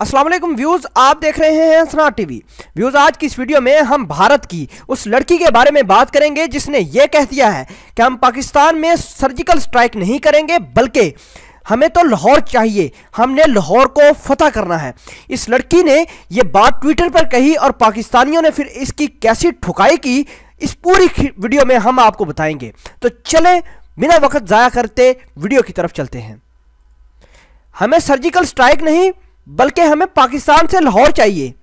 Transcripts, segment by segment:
अस्सलाम वालेकुम व्यूज, आप देख रहे हैं हंसना टीवी। व्यूज, आज की इस वीडियो में हम भारत की उस लड़की के बारे में बात करेंगे जिसने ये कह दिया है कि हम पाकिस्तान में सर्जिकल स्ट्राइक नहीं करेंगे, बल्कि हमें तो लाहौर चाहिए, हमने लाहौर को फतह करना है। इस लड़की ने ये बात ट्विटर पर कही और पाकिस्तानियों ने फिर इसकी कैसी ठुकाई की, इस पूरी वीडियो में हम आपको बताएंगे। तो चले बिना वक्त जाया करते वीडियो की तरफ चलते हैं। हमें सर्जिकल स्ट्राइक नहीं बल्कि हमें पाकिस्तान से लाहौर चाहिए।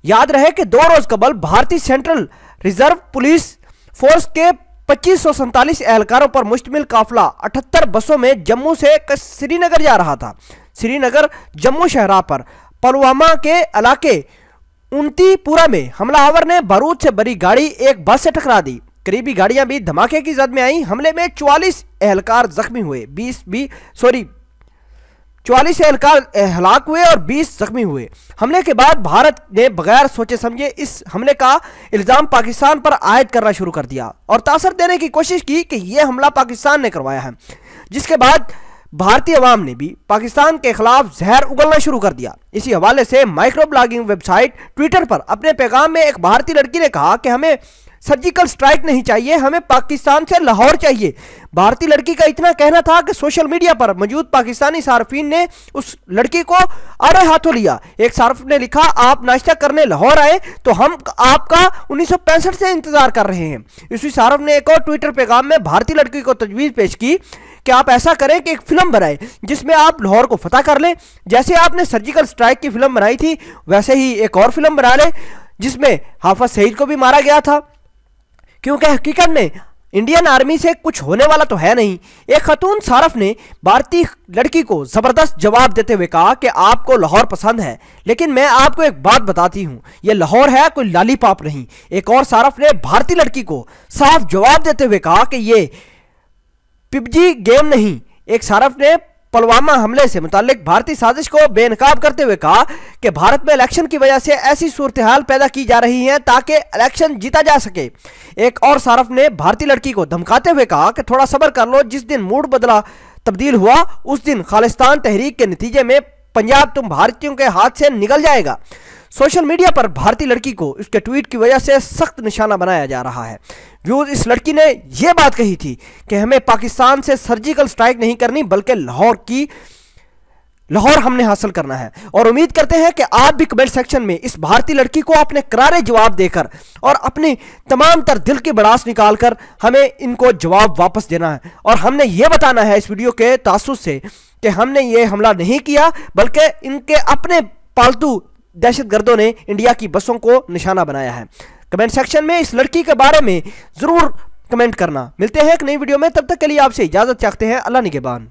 याद रहे कि 2 रोज कबल भारतीय सेंट्रल रिजर्व पुलिस फोर्स के 2547 एहलकारों पर मुश्तमिल काफिला 78 बसों में जम्मू से श्रीनगर जा रहा था। श्रीनगर जम्मू शहरा पर पुलवामा के इलाके उनतीपुरा में हमलावर ने बारूद से भरी गाड़ी एक बस से टकरा दी। करीबी गाड़ियां भी धमाके की जद में आई। हमले में 44 एहलकार जख्मी हुए, 44 एहलकार हलाक हुए और 20 जख्मी हुए। हमले के बाद भारत ने बगैर सोचे समझे इस हमले का इल्जाम पाकिस्तान पर आयद करना शुरू कर दिया और तासर देने की कोशिश की कि यह हमला पाकिस्तान ने करवाया है, जिसके बाद भारतीय अवाम ने भी पाकिस्तान के खिलाफ जहर उगलना शुरू कर दिया। इसी हवाले से माइक्रो ब्लॉगिंग वेबसाइट ट्विटर पर अपने पैगाम में एक भारतीय लड़की ने कहा कि हमें सर्जिकल स्ट्राइक नहीं चाहिए, हमें पाकिस्तान से लाहौर चाहिए। भारतीय लड़की का इतना कहना था कि सोशल मीडिया पर मौजूद पाकिस्तानी सार्फिन ने उस लड़की को आड़े हाथों लिया। एक सार्फ ने लिखा, आप नाश्ता करने लाहौर आए तो हम आपका 1965 से इंतजार कर रहे हैं। इसी सार्फ ने एक और ट्विटर पैगाम में भारतीय लड़की को तजवीज़ पेश की कि आप ऐसा करें कि एक फिल्म बनाएं जिसमें आप लाहौर को फतह कर लें। जैसे आपने सर्जिकल स्ट्राइक की फिल्म बनाई थी वैसे ही एक और फिल्म बना लें जिसमें हाफिज सईद को भी मारा गया था, क्योंकि हकीकत में इंडियन आर्मी से कुछ होने वाला तो है नहीं। एक खातून सारफ ने भारतीय लड़की को जबरदस्त जवाब देते हुए कहा कि आपको लाहौर पसंद है, लेकिन मैं आपको एक बात बताती हूं, यह लाहौर है, कोई लॉलीपॉप नहीं। एक और सारफ ने भारतीय लड़की को साफ जवाब देते हुए कहा कि यह पबजी गेम नहीं। एक सारफ ने पुलवामा हमले से मुताल्लिक भारतीय साजिश को बेनकाब करते हुए कहा कि भारत में इलेक्शन की वजह से ऐसी सूरत हाल पैदा की जा रही है ताकि इलेक्शन जीता जा सके। एक और सारफ ने भारतीय लड़की को धमकाते हुए कहा कि थोड़ा सब्र कर लो, जिस दिन मूड तब्दील हुआ उस दिन खालिस्तान तहरीक के नतीजे में पंजाब तुम भारतीयों के हाथ से निकल जाएगा। सोशल मीडिया पर भारतीय लड़की को उसके ट्वीट की वजह से सख्त निशाना बनाया जा रहा है। व्यूज, इस लड़की ने यह बात कही थी कि हमें पाकिस्तान से सर्जिकल स्ट्राइक नहीं करनी बल्कि लाहौर हमने हासिल करना है। और उम्मीद करते हैं कि आप भी कमेंट सेक्शन में इस भारतीय लड़की को अपने करारे जवाब देकर और अपने तमाम तर दिल की भड़ास निकालकर हमें इनको जवाब वापस देना है। और हमने यह बताना है इस वीडियो के तासुस से कि हमने ये हमला नहीं किया बल्कि इनके अपने पालतू दहशतगर्दों ने इंडिया की बसों को निशाना बनाया है। कमेंट सेक्शन में इस लड़की के बारे में जरूर कमेंट करना। मिलते हैं एक नई वीडियो में, तब तक के लिए आपसे इजाजत चाहते हैं। अल्लाह निगहबान।